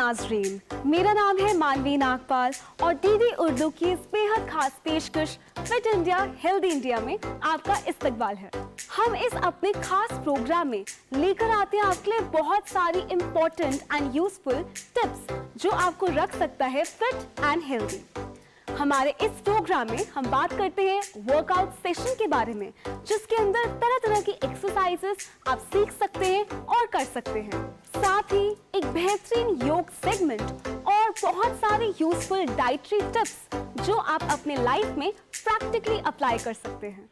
नाजरीन, मेरा नाम है मानवी नागपाल और डीडी उर्दू की इस बेहद खास पेशकश फिट इंडिया हेल्दी इंडिया में आपका इस्तकबाल है। हम इस अपने खास प्रोग्राम में लेकर आते हैं आपके लिए बहुत सारी इम्पोर्टेंट एंड यूजफुल टिप्स जो आपको रख सकता है फिट एंड हेल्दी। हमारे इस प्रोग्राम में हम बात करते हैं वर्कआउट सेशन के बारे में, जिसके अंदर तरह तरह की एक्सरसाइजेस आप सीख सकते हैं और कर सकते हैं। साथ ही एक बेहतरीन योग सेगमेंट और बहुत सारी यूजफुल डाइटरी टिप्स जो आप अपने लाइफ में प्रैक्टिकली अप्लाई कर सकते हैं।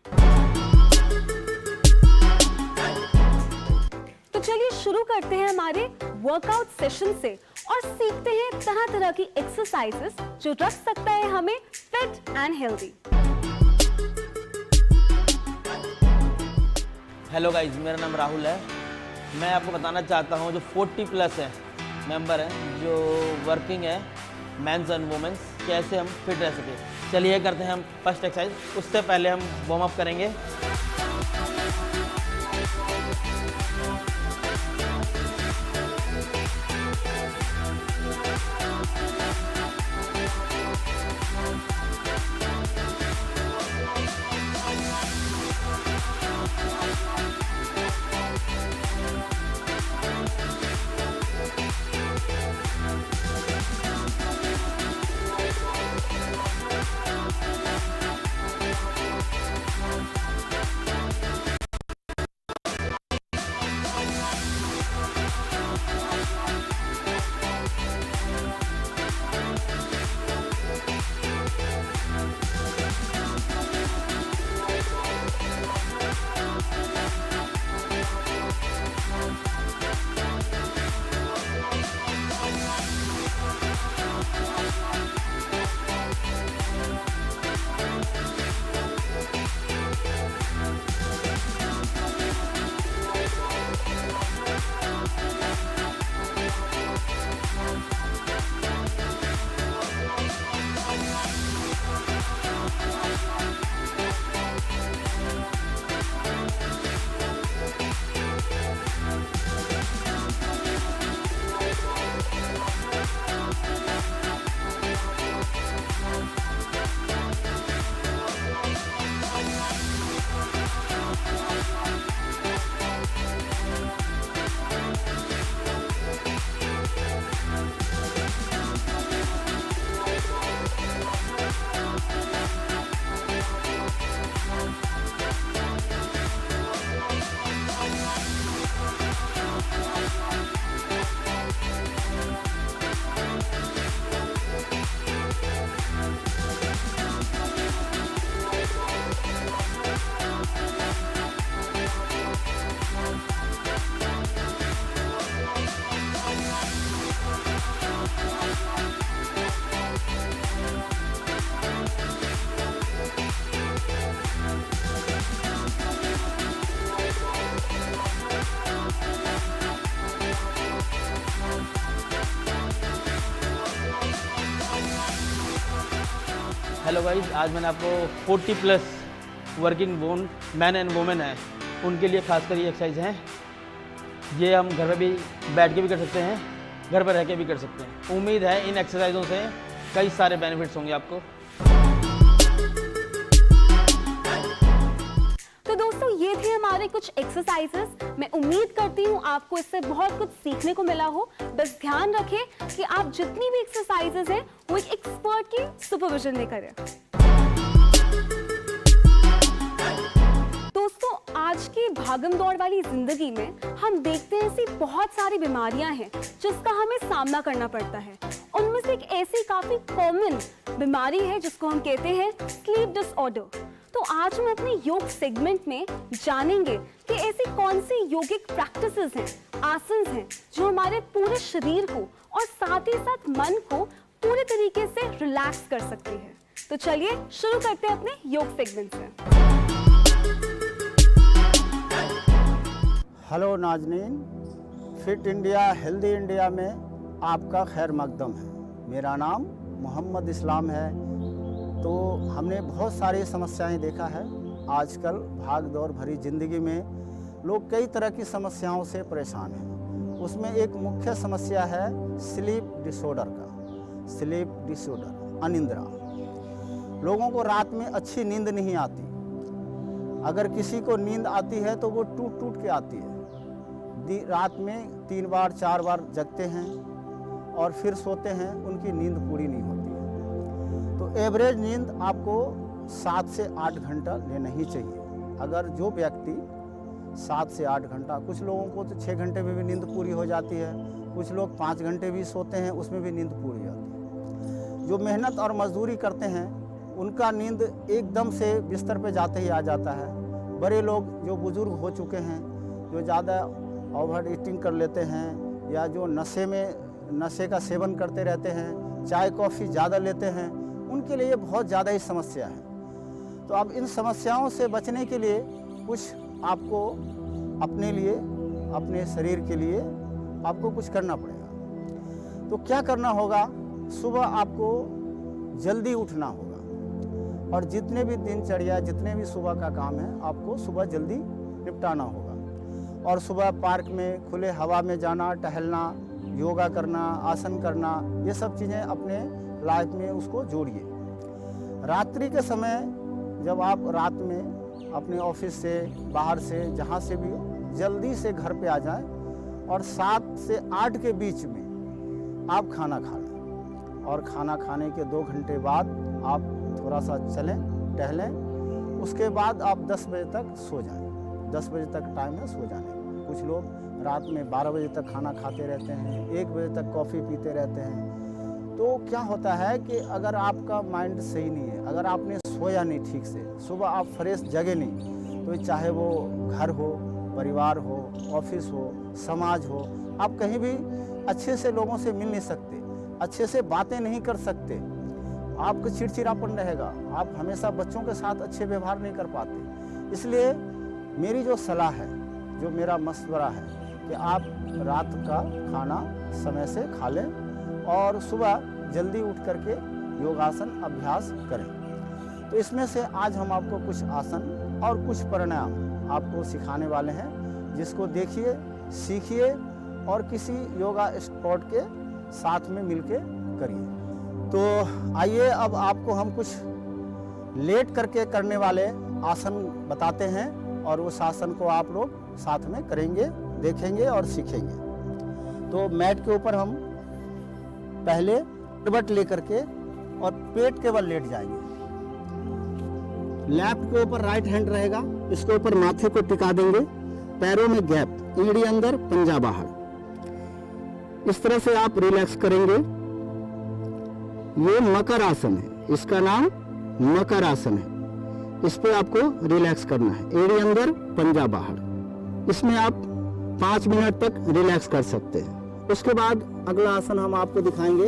तो चलिए शुरू करते हैं हमारे वर्कआउट सेशन से और सीखते हैं तरह तरह की एक्सरसाइजेस जो रख सकता है हमें fit and healthy. Hello guys, मेरा नाम राहुल है। मैं आपको बताना चाहता हूँ जो 40 प्लस है मेंबर हैं जो वर्किंग है मेंस एंड वुमेन्स, कैसे हम फिट रह सके। चलिए करते हैं हम फर्स्ट एक्सरसाइज। उससे पहले हम वार्म अप करेंगे। हेलो गाइज, आज मैंने आपको 40 प्लस वर्किंग वोन मैन एंड वुमेन है उनके लिए खासकर ये एक्सरसाइज हैं। ये हम घर पर भी बैठ के भी कर सकते हैं, घर पर रह के भी कर सकते हैं। उम्मीद है इन एक्सरसाइजों से कई सारे बेनिफिट्स होंगे आपको। तो दोस्तों, ये थे हमारे कुछ एक्सरसाइजेस। मैं उम्मीद करती हूँ आपको इससे बहुत कुछ सीखने को मिला हो। बस ध्यान रखें कि आप जितनी भी एक्सरसाइजेस हैं वो एक एक्सपर्ट की सुपरविजन में करें। दोस्तों, आज की भागम दौड़ वाली जिंदगी में हम देखते हैं ऐसी बहुत सारी बीमारियां हैं जिसका हमें सामना करना पड़ता है। उनमें से एक ऐसी काफी कॉमन बीमारी है जिसको हम कहते हैं स्लीप डिसऑर्डर। तो आज हम अपने योग सेगमेंट में जानेंगे कि ऐसी कौन सी योगिक प्रैक्टिसेस हैं, आसन्स हैं जो हमारे पूरे शरीर को और साथ ही साथ मन को पूरे तरीके से रिलैक्स कर सकती है। तो चलिए शुरू करते हैं अपने योग सेगमेंट से। Hello Nazneen, fit India healthy India में आपका खैर मकदम है। मेरा नाम मोहम्मद इस्लाम है। तो हमने बहुत सारी समस्याएं देखा है। आजकल भाग दौड़ भरी ज़िंदगी में लोग कई तरह की समस्याओं से परेशान हैं। उसमें एक मुख्य समस्या है स्लीप डिसऑर्डर का। स्लीप डिसऑर्डर, अनिद्रा। लोगों को रात में अच्छी नींद नहीं आती। अगर किसी को नींद आती है तो वो टूट टूट के आती है। रात में 3 बार 4 बार जगते हैं और फिर सोते हैं, उनकी नींद पूरी नहीं होती है। तो एवरेज नींद आपको 7 से 8 घंटा लेना ही चाहिए। अगर जो व्यक्ति 7 से 8 घंटा, कुछ लोगों को तो 6 घंटे में भी नींद पूरी हो जाती है, कुछ लोग 5 घंटे भी सोते हैं, उसमें भी नींद पूरी हो जाती है। जो मेहनत और मजदूरी करते हैं उनका नींद एकदम से बिस्तर पे जाते ही आ जाता है। बड़े लोग जो बुजुर्ग हो चुके हैं, जो ज़्यादा ओवर ईटिंग कर लेते हैं या जो नशे का सेवन करते रहते हैं, चाय कॉफ़ी ज़्यादा लेते हैं, उनके लिए बहुत ज़्यादा ही समस्या है। तो अब इन समस्याओं से बचने के लिए कुछ आपको अपने लिए, अपने शरीर के लिए आपको कुछ करना पड़ेगा। तो क्या करना होगा? सुबह आपको जल्दी उठना होगा और जितने भी दिनचर्या, जितने भी सुबह का काम है, आपको सुबह जल्दी निपटाना होगा। और सुबह पार्क में, खुले हवा में जाना, टहलना, योगा करना, आसन करना, ये सब चीज़ें अपने लाइफ में उसको जोड़िए। रात्रि के समय जब आप रात में अपने ऑफिस से, बाहर से, जहाँ से भी जल्दी से घर पे आ जाएं और 7 से 8 के बीच में आप खाना खा लें और खाना खाने के 2 घंटे बाद आप थोड़ा सा चलें, टहलें। उसके बाद आप 10 बजे तक सो जाएं। 10 बजे तक टाइम है सो जाने का। कुछ लोग रात में 12 बजे तक खाना खाते रहते हैं, 1 बजे तक कॉफ़ी पीते रहते हैं। तो क्या होता है कि अगर आपका माइंड सही नहीं है, अगर आपने सोया नहीं ठीक से, सुबह आप फ्रेश जगे नहीं, तो चाहे वो घर हो, परिवार हो, ऑफिस हो, समाज हो, आप कहीं भी अच्छे से लोगों से मिल नहीं सकते, अच्छे से बातें नहीं कर सकते, आपको चिड़चिड़ापन रहेगा, आप हमेशा बच्चों के साथ अच्छे व्यवहार नहीं कर पाते। इसलिए मेरी जो सलाह है, जो मेरा मशवरा है कि आप रात का खाना समय से खा लें और सुबह जल्दी उठ करके योगासन अभ्यास करें। तो इसमें से आज हम आपको कुछ आसन और कुछ प्राणायाम आपको सिखाने वाले हैं, जिसको देखिए, सीखिए और किसी योगा स्पॉट के साथ में मिलके करिए। तो आइए अब आपको हम कुछ लेट करके करने वाले आसन बताते हैं और उस आसन को आप लोग साथ में करेंगे, देखेंगे और सीखेंगे। तो मैट के ऊपर हम पहले करवट लेकर के और पेट के बल लेट जाएंगे। लेफ्ट के ऊपर राइट हैंड रहेगा, इसके ऊपर माथे को टिका देंगे, पैरों में गैप, एड़ी अंदर, पंजा बाहर। इस तरह से आप रिलैक्स करेंगे। ये मकर आसन है, इसका नाम मकर आसन है। इस पे आपको रिलैक्स करना है, एड़ी अंदर, पंजा बाहर। इसमें आप 5 मिनट तक रिलैक्स कर सकते हैं। उसके बाद अगला आसन हम आपको दिखाएंगे,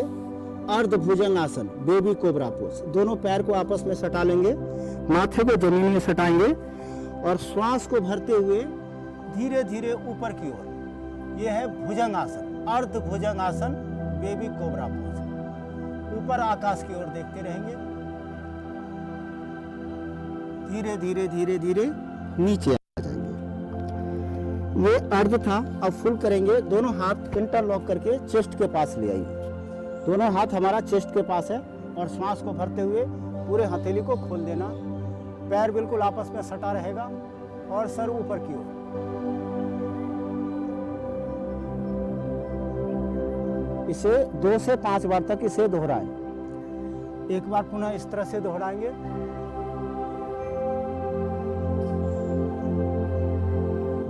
अर्ध भुजंग आसन, बेबी कोबरा पोज। दोनों पैर को आपस में सटा लेंगे, माथे को जमीन में सटाएंगे और श्वास को भरते हुए धीरे धीरे ऊपर की ओर। यह है भुजंग आसन, अर्ध भुजंग आसन, बेबी कोबरा पोज। ऊपर आकाश की ओर देखते रहेंगे, धीरे धीरे धीरे धीरे नीचे आ जाएंगे। ये अर्ध था, अब फुल करेंगे। दोनों हाथ इंटरलॉक करके चेस्ट के पास ले आइए। दोनों हाथ हमारा चेस्ट के पास है और श्वास को भरते हुए पूरे हथेली को खोल देना। पैर बिल्कुल आपस में सटा रहेगा और सर ऊपर की ओर। इसे 2 से 5 बार तक इसे दोहराएं। एक बार पुनः इस तरह से दोहराएंगे।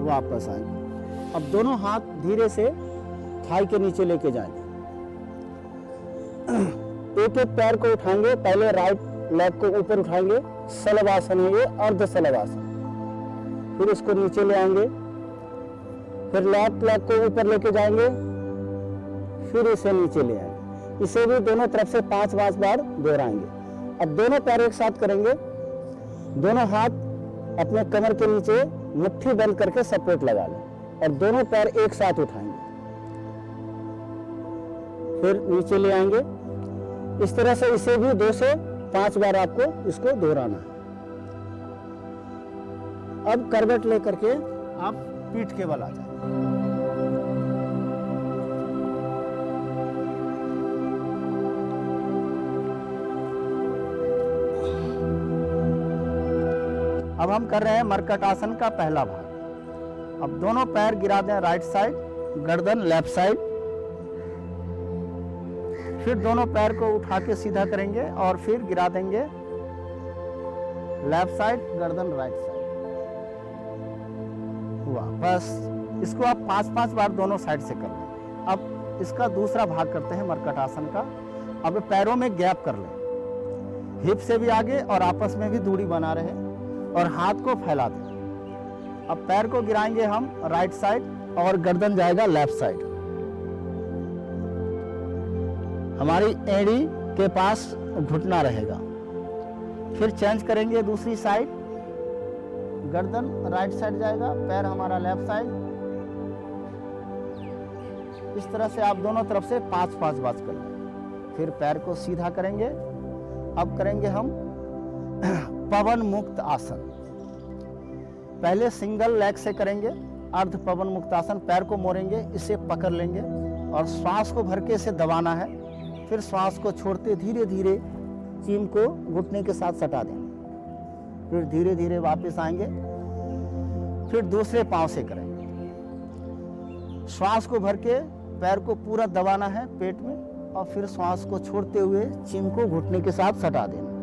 वापस आएंगे। अब दोनों हाथ धीरे से थाई के नीचे लेके जाएंगे। एक एक पैर को उठाएंगे, पहले राइट लेग को ऊपर उठाएंगे, सलवासन है ये, अर्ध सलवासन। फिर इसको नीचे ले आएंगे, फिर लेफ्ट लेग को ऊपर लेके जाएंगे, फिर इसे नीचे ले आएंगे। इसे भी दोनों तरफ से 5 बार दोहराएंगे। अब दोनों पैर एक साथ करेंगे, दोनों हाथ अपने कमर के नीचे मुट्ठी बंद करके सपोर्ट लगा लें और दोनों पैर एक साथ उठाएंगे, फिर नीचे ले आएंगे। इस तरह से इसे भी 2 से 5 बार आपको इसको दोहराना है। अब करवट लेकर के आप पीठ के बल आ जाए। अब हम कर रहे हैं मरकट आसन का पहला भाग। अब दोनों पैर गिरा दें राइट साइड, गर्दन लेफ्ट साइड। फिर दोनों पैर को उठा के सीधा करेंगे और फिर गिरा देंगे लेफ्ट साइड, गर्दन राइट साइड। हुआ, बस इसको आप 5-5 बार दोनों साइड से कर लें। अब इसका दूसरा भाग करते हैं मरकट आसन का। अब पैरों में गैप कर लें, हिप से भी आगे और आपस में भी दूरी बना रहे और हाथ को फैला दें। अब पैर को गिराएंगे हम राइट साइड और गर्दन जाएगा लेफ्ट साइड। हमारी एड़ी के पास घुटना रहेगा। फिर चेंज करेंगे दूसरी साइड, गर्दन राइट साइड जाएगा, पैर हमारा लेफ्ट साइड। इस तरह से आप दोनों तरफ से 5-5 बार कर लें। फिर पैर को सीधा करेंगे। अब करेंगे हम पवन मुक्त आसन। पहले सिंगल लेग से करेंगे अर्ध पवन मुक्त आसन। पैर को मोड़ेंगे, इसे पकड़ लेंगे और श्वास को भर के इसे दबाना है। फिर श्वास को छोड़ते धीरे धीरे चीम को घुटने के साथ सटा देंगे। फिर धीरे धीरे वापस आएंगे। फिर दूसरे पांव से करेंगे। श्वास को भर के पैर को पूरा दबाना है पेट में और फिर श्वास को छोड़ते हुए चीम को घुटने के साथ सटा देना।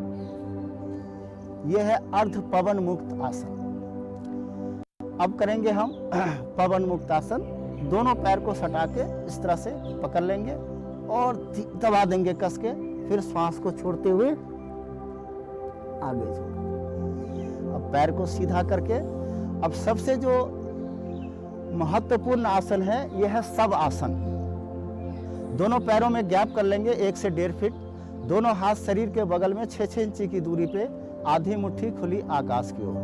यह है अर्ध पवन मुक्त आसन। अब करेंगे हम पवन मुक्त आसन। दोनों पैर को सटा के इस तरह से पकड़ लेंगे और दबा देंगे कस के। फिर श्वास को छोड़ते हुए आगे छोड़। अब पैर को सीधा करके अब सबसे जो महत्वपूर्ण आसन है यह है सब आसन। दोनों पैरों में गैप कर लेंगे 1 से 1.5 फीट। दोनों हाथ शरीर के बगल में 6-6 इंची की दूरी पे, आधी मुट्ठी खुली आकाश की ओर।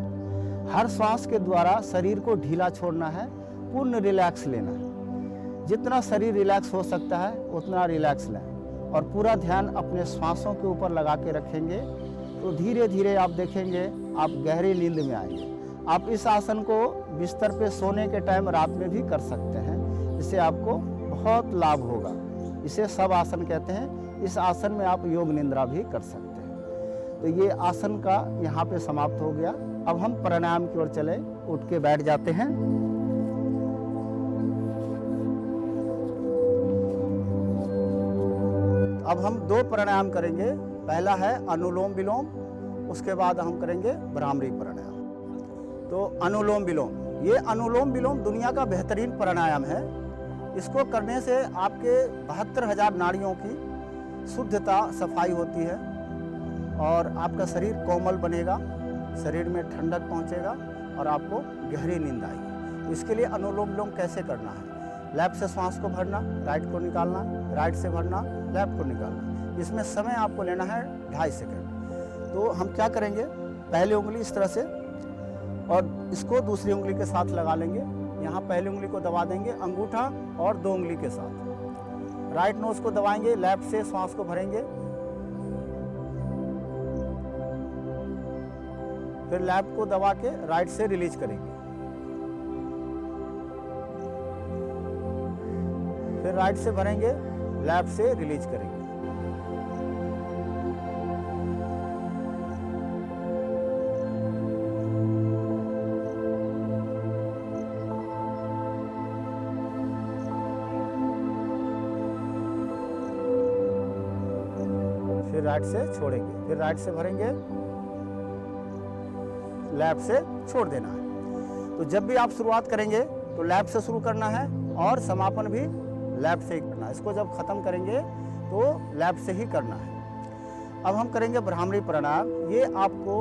हर श्वास के द्वारा शरीर को ढीला छोड़ना है, पूर्ण रिलैक्स लेना है। जितना शरीर रिलैक्स हो सकता है उतना रिलैक्स लें और पूरा ध्यान अपने श्वासों के ऊपर लगा के रखेंगे तो धीरे धीरे आप देखेंगे आप गहरी नींद में आएंगे। आप इस आसन को बिस्तर पे सोने के टाइम रात में भी कर सकते हैं। इससे आपको बहुत लाभ होगा। इसे सब आसन कहते हैं। इस आसन में आप योग निद्रा भी कर सकते हैं। तो ये आसन का यहाँ पे समाप्त हो गया। अब हम प्राणायाम की ओर चले, उठ के बैठ जाते हैं। अब हम 2 प्राणायाम करेंगे। पहला है अनुलोम विलोम, उसके बाद हम करेंगे भ्रामरी प्राणायाम। तो अनुलोम विलोम, ये अनुलोम विलोम दुनिया का बेहतरीन प्राणायाम है। इसको करने से आपके 72,000 नाड़ियों की शुद्धता सफाई होती है और आपका शरीर कोमल बनेगा, शरीर में ठंडक पहुंचेगा और आपको गहरी नींद आएगी। तो इसके लिए अनुलोम विलोम कैसे करना है? लेफ्ट से श्वास को भरना, राइट को निकालना, राइट से भरना, लेफ्ट को निकालना। इसमें समय आपको लेना है 2.5 सेकंड। तो हम क्या करेंगे, पहली उंगली इस तरह से और इसको दूसरी उंगली के साथ लगा लेंगे। यहाँ पहली उंगली को दबा देंगे अंगूठा और 2 उंगली के साथ। राइट नोज को दबाएंगे, लेफ्ट से श्वास को भरेंगे, फिर लेफ्ट को दबा के राइट से रिलीज करेंगे, फिर राइट से भरेंगे, लेफ्ट से रिलीज करेंगे। फिर राइट से छोड़ेंगे, फिर राइट से भरेंगे, लेफ्ट से छोड़ देना है। तो जब भी आप शुरुआत करेंगे तो लेफ्ट से शुरू करना है और समापन भी लेफ्ट से ही करना है। इसको जब खत्म करेंगे तो लेफ्ट से ही करना है। अब हम करेंगे भ्रामरी प्राणायाम। ये आपको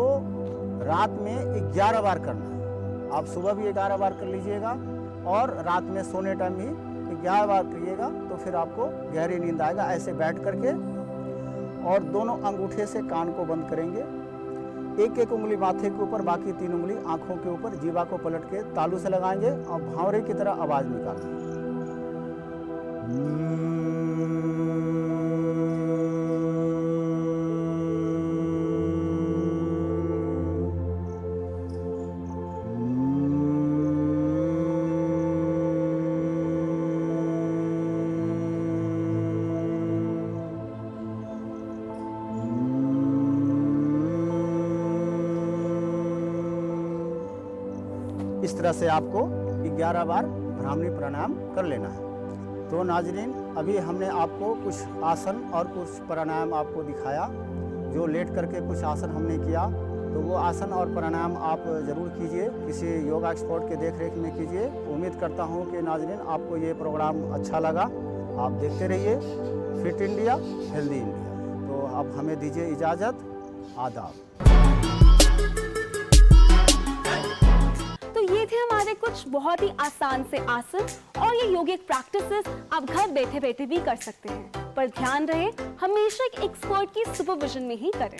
रात में 11 बार करना है। आप सुबह भी 11 बार कर लीजिएगा और रात में सोने टाइम भी 11 बार करिएगा तो फिर आपको गहरी नींद आएगा। ऐसे बैठ करके और दोनों अंगूठे से कान को बंद करेंगे, एक एक उंगली माथे के ऊपर, बाकी 3 उंगली आंखों के ऊपर, जीवा को पलट के तालू से लगाएंगे और भावरे की तरह आवाज निकालेंगे। इस तरह से आपको 11 बार भ्रामरी प्राणायाम कर लेना है। तो नाजरीन, अभी हमने आपको कुछ आसन और कुछ प्राणायाम आपको दिखाया, जो लेट करके कुछ आसन हमने किया। तो वो आसन और प्राणायाम आप ज़रूर कीजिए, किसी योगा एक्सपर्ट के देखरेख में कीजिए। उम्मीद करता हूँ कि नाजरीन आपको ये प्रोग्राम अच्छा लगा। आप देखते रहिए फिट इंडिया हेल्दी इंडिया। तो अब हमें दीजिए इजाज़त। आदाब। तो ये थे हमारे कुछ बहुत ही आसान से आसन, और ये योगिक प्रैक्टिसेस आप घर बैठे बैठे भी कर सकते हैं, पर ध्यान रहे हमेशा एक एक्सपर्ट की सुपरविजन में ही करें।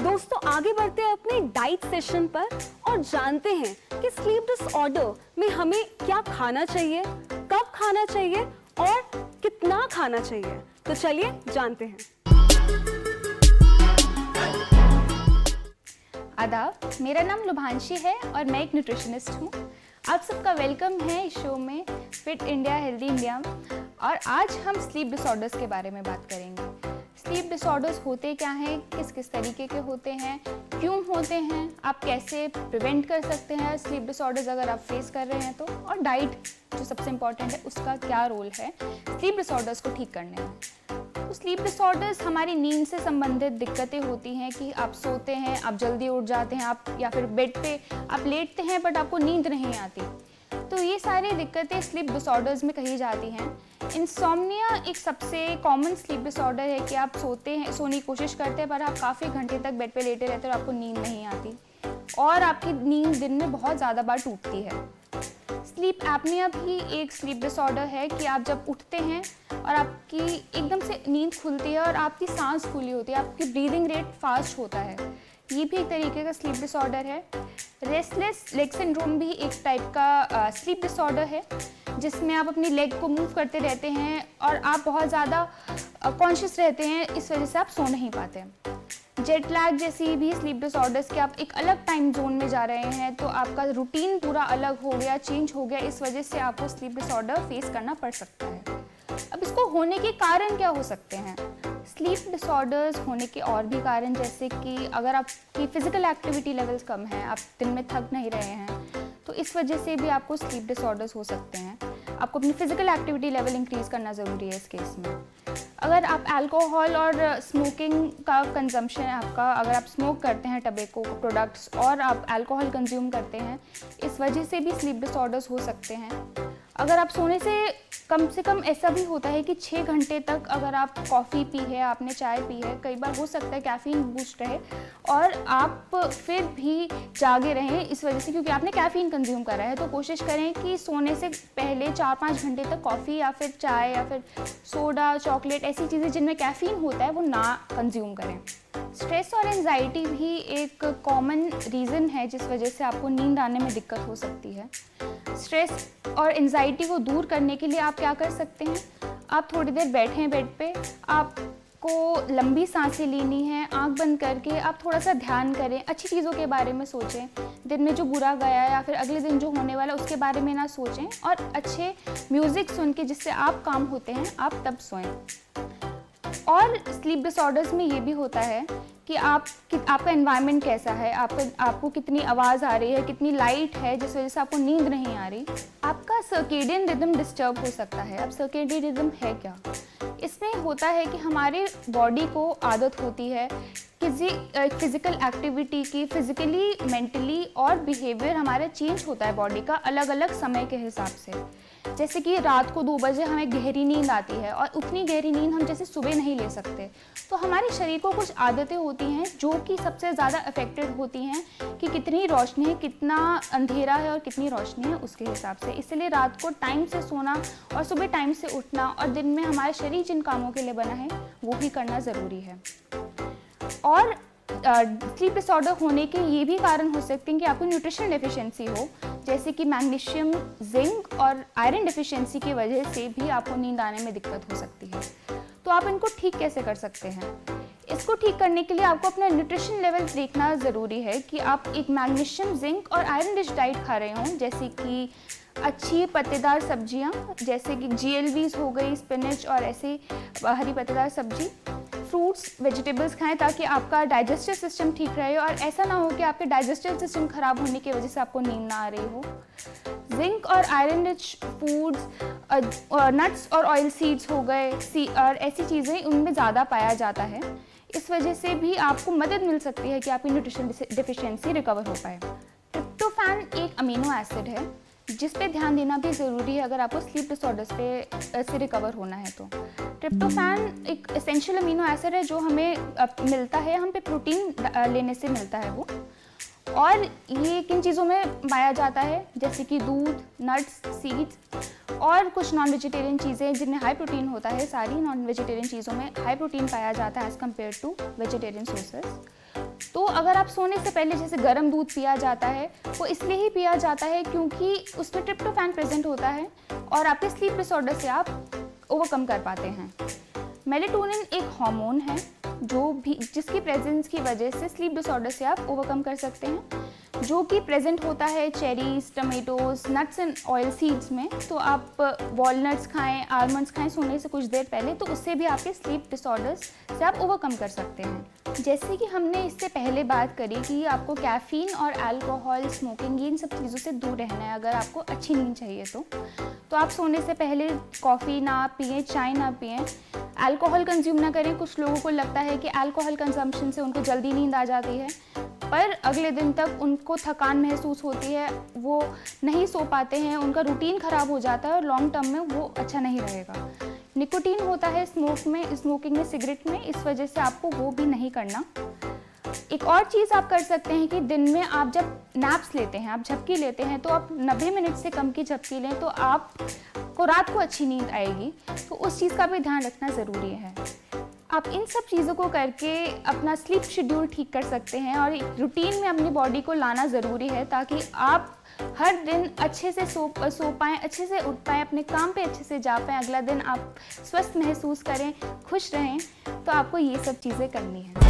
दोस्तों, आगे बढ़ते हैं अपने डाइट सेशन पर और जानते हैं कि स्लीप डिसऑर्डर में हमें क्या खाना चाहिए, कब खाना चाहिए और कितना खाना चाहिए। तो चलिए जानते हैं। आदाब, मेरा नाम लुभांशी है और मैं एक न्यूट्रिशनिस्ट हूँ। आप सबका वेलकम है इस शो में फिट इंडिया हेल्दी इंडिया। और आज हम स्लीप डिसऑर्डर्स के बारे में बात करेंगे। स्लीप डिसऑर्डर्स होते क्या हैं, किस किस तरीके के होते हैं, क्यों होते हैं, आप कैसे प्रिवेंट कर सकते हैं स्लीप डिसऑर्डर्स अगर आप फेस कर रहे हैं तो, और डाइट जो सबसे इम्पॉर्टेंट है उसका क्या रोल है स्लीप डिसऑर्डर्स को ठीक करने में। तो स्लीप डिसऑर्डर्स हमारी नींद से संबंधित दिक्कतें होती हैं कि आप सोते हैं, आप जल्दी उठ जाते हैं, आप या फिर बेड पे आप लेटते हैं बट आपको नींद नहीं आती। तो ये सारी दिक्कतें स्लीप डिसऑर्डर्स में कही जाती हैं। इंसोम्निया एक सबसे कॉमन स्लीप डिसऑर्डर है कि आप सोते हैं, सोने की कोशिश करते हैं पर आप काफ़ी घंटे तक बेड पे लेटे रहते हैं और आपको नींद नहीं आती, और आपकी नींद दिन में बहुत ज़्यादा बार टूटती है। स्लीप एपनिया भी एक स्लीप डिसऑर्डर है कि आप जब उठते हैं और आपकी एकदम से नींद खुलती है और आपकी सांस फूली होती है, आपकी ब्रीदिंग रेट फास्ट होता है, ये भी एक तरीके का स्लीप डिसऑर्डर है। रेस्टलेस लेग सिंड्रोम भी एक टाइप का स्लीप डिसऑर्डर है जिसमें आप अपनी लेग को मूव करते रहते हैं और आप बहुत ज़्यादा कॉन्शियस रहते हैं, इस वजह से आप सो नहीं पाते। जेट लैग जैसी भी स्लीप डिसऑर्डर्स कि आप एक अलग टाइम जोन में जा रहे हैं तो आपका रूटीन पूरा अलग हो गया, चेंज हो गया, इस वजह से आपको स्लीप डिसऑर्डर फेस करना पड़ सकता है। अब इसको होने के कारण क्या हो सकते हैं? स्लीप डिसऑर्डर्स होने के और भी कारण, जैसे कि अगर आपकी फिजिकल एक्टिविटी लेवल्स कम है, आप दिन में थक नहीं रहे हैं, तो इस वजह से भी आपको स्लीप डिसऑर्डर्स हो सकते हैं। आपको अपनी फिजिकल एक्टिविटी लेवल इंक्रीज करना ज़रूरी है इस केस में। अगर आप अल्कोहल और स्मोकिंग का कंजम्पशन है आपका, अगर आप स्मोक करते हैं टबैको प्रोडक्ट्स और आप अल्कोहल कंज्यूम करते हैं, इस वजह से भी स्लीप डिसऑर्डर्स हो सकते हैं। अगर आप सोने से कम ऐसा भी होता है कि 6 घंटे तक अगर आप कॉफ़ी पी है, आपने चाय पी है, कई बार हो सकता है कैफ़ीन बूस्ट रहे और आप फिर भी जागे रहें इस वजह से, क्योंकि आपने कैफ़ीन कंज्यूम करा है। तो कोशिश करें कि सोने से पहले 4-5 घंटे तक कॉफ़ी या फिर चाय या फिर सोडा, चॉकलेट, ऐसी चीज़ें जिनमें कैफ़ीन होता है वो ना कंज्यूम करें। स्ट्रेस और एंजाइटी भी एक कॉमन रीज़न है जिस वजह से आपको नींद आने में दिक्कत हो सकती है। स्ट्रेस और एंजाइटी को दूर करने के लिए आप क्या कर सकते हैं? आप थोड़ी देर बैठें बेड पे, आपको लंबी सांसें लेनी है, आंख बंद करके आप थोड़ा सा ध्यान करें, अच्छी चीज़ों के बारे में सोचें, दिन में जो बुरा गया या फिर अगले दिन जो होने वाला उसके बारे में ना सोचें, और अच्छे म्यूज़िक सुन के जिससे आप काम होते हैं आप तब सोएं। और स्लीप डिसऑर्डर्स में ये भी होता है कि आपका एनवायरनमेंट कैसा है, आपको कितनी आवाज़ आ रही है, कितनी लाइट है जिस वजह से आपको नींद नहीं आ रही। आपका सर्केडियन रिदम डिस्टर्ब हो सकता है। अब सर्केडियन रिदम है क्या? इसमें होता है कि हमारे बॉडी को आदत होती है किसी फिज़िकल एक्टिविटी की, फिज़िकली, मेंटली, और बिहेवियर हमारा चेंज होता है बॉडी का अलग अलग समय के हिसाब से। जैसे कि रात को 2 बजे हमें गहरी नींद आती है और उतनी गहरी नींद हम जैसे सुबह नहीं ले सकते, तो हमारे शरीर को कुछ आदतें होती हैं जो कि सबसे ज़्यादा अफेक्टेड होती हैं कि कितनी रोशनी है, कितना अंधेरा है और कितनी रोशनी है उसके हिसाब से। इसलिए रात को टाइम से सोना और सुबह टाइम से उठना और दिन में हमारा शरीर जिन कामों के लिए बना है वो भी करना ज़रूरी है। और स्लीप डिसऑर्डर होने के ये भी कारण हो सकते हैं कि आपको न्यूट्रिशन डेफिशिएंसी हो, जैसे कि मैग्नीशियम, जिंक और आयरन डेफिशिएंसी की वजह से भी आपको नींद आने में दिक्कत हो सकती है। तो आप इनको ठीक कैसे कर सकते हैं? इसको ठीक करने के लिए आपको अपना न्यूट्रिशन लेवल देखना ज़रूरी है कि आप एक मैग्नीशियम, जिंक और आयरन रिच डाइट खा रहे हों, जैसे कि अच्छी पत्तेदार सब्जियां जैसे कि GLVs हो गई, स्पिनच और ऐसे हरी पत्तेदार सब्जी, फ्रूट्स वेजिटेबल्स खाएं ताकि आपका डाइजेस्टिव सिस्टम ठीक रहे और ऐसा ना हो कि आपके डाइजेस्टिव सिस्टम खराब होने की वजह से आपको नींद ना आ रही हो। जिंक और आयरन रिच फूड्स, नट्स और ऑयल सीड्स हो गए और ऐसी चीज़ें उनमें ज़्यादा पाया जाता है। इस वजह से भी आपको मदद मिल सकती है कि आपकी न्यूट्रिशन डिफिशियंसी रिकवर हो पाए। ट्रिप्टोफैन एक अमीनो एसिड है जिस पे ध्यान देना भी ज़रूरी है अगर आपको स्लीप डिसऑर्डर्स से रिकवर होना है तो। ट्रिप्टोफैन एक एसेंशियल अमीनो एसिड है जो हमें मिलता है, हम पे प्रोटीन लेने से मिलता है वो। और ये किन चीज़ों में पाया जाता है, जैसे कि दूध, नट्स, सीड्स और कुछ नॉन वेजिटेरियन चीज़ें जिनमें हाई प्रोटीन होता है। सारी नॉन वेजिटेरियन चीज़ों में हाई प्रोटीन पाया जाता है as compare to vegetarian sources. तो अगर आप सोने से पहले जैसे गर्म दूध पिया जाता है, वो इसलिए ही पिया जाता है क्योंकि उसमें ट्रिप्टोफैन प्रेजेंट होता है और आपके स्लीप डिसऑर्डर से आप ओवरकम कर पाते हैं। मेलेटोनिन एक हार्मोन है जिसकी प्रेजेंस की वजह से स्लीप डिसऑर्डर से आप ओवरकम कर सकते हैं, जो कि प्रेजेंट होता है cherries, tomatoes, nuts and oil seeds में। तो आप वॉलनट्स खाएं, आलमंड्स खाएं सोने से कुछ देर पहले, तो उससे भी आपके स्लीप डिसऑर्डर्स से आप ओवरकम कर सकते हैं। जैसे कि हमने इससे पहले बात करी कि आपको कैफीन और अल्कोहल, स्मोकिंग, इन सब चीज़ों से दूर रहना है अगर आपको अच्छी नींद चाहिए तो आप सोने से पहले कॉफ़ी ना पिएं, चाय ना पिएं, अल्कोहल कंज्यूम ना करें। कुछ लोगों को लगता है कि अल्कोहल कंजम्पशन से उनको जल्दी नींद आ जाती है, पर अगले दिन तक उनको थकान महसूस होती है, वो नहीं सो पाते हैं, उनका रूटीन ख़राब हो जाता है और लॉन्ग टर्म में वो अच्छा नहीं रहेगा। निकोटीन होता है स्मोकिंग में, सिगरेट में, इस वजह से आपको वो भी नहीं करना। एक और चीज़ आप कर सकते हैं कि दिन में आप जब नैप्स लेते हैं, आप झपकी लेते हैं, तो आप 90 मिनट से कम की झपकी लें तो आपको रात को अच्छी नींद आएगी। तो उस चीज़ का भी ध्यान रखना ज़रूरी है। आप इन सब चीज़ों को करके अपना स्लीप शेड्यूल ठीक कर सकते हैं और एक रूटीन में अपनी बॉडी को लाना ज़रूरी है ताकि आप हर दिन अच्छे से सो पाएँ, अच्छे से उठ पाएँ, अपने काम पे अच्छे से जा पाएँ, अगला दिन आप स्वस्थ महसूस करें, खुश रहें। तो आपको ये सब चीज़ें करनी है।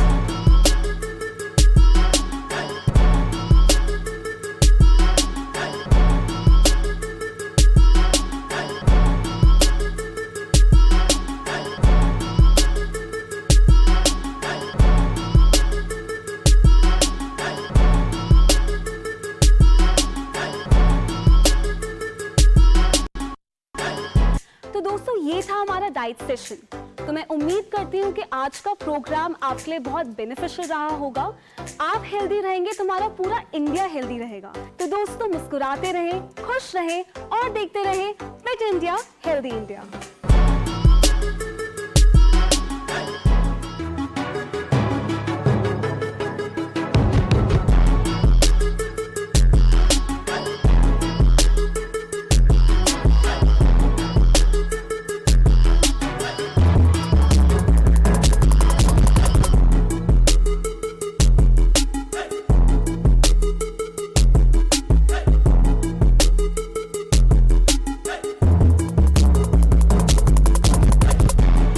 तो दोस्तों ये था हमारा डाइट सेशन। तो मैं उम्मीद करती हूँ कि आज का प्रोग्राम आपके लिए बहुत बेनिफिशियल रहा होगा। आप हेल्दी रहेंगे तो हमारा पूरा इंडिया हेल्दी रहेगा। तो दोस्तों मुस्कुराते रहें, खुश रहें और देखते रहें फिट इंडिया, हेल्दी इंडिया।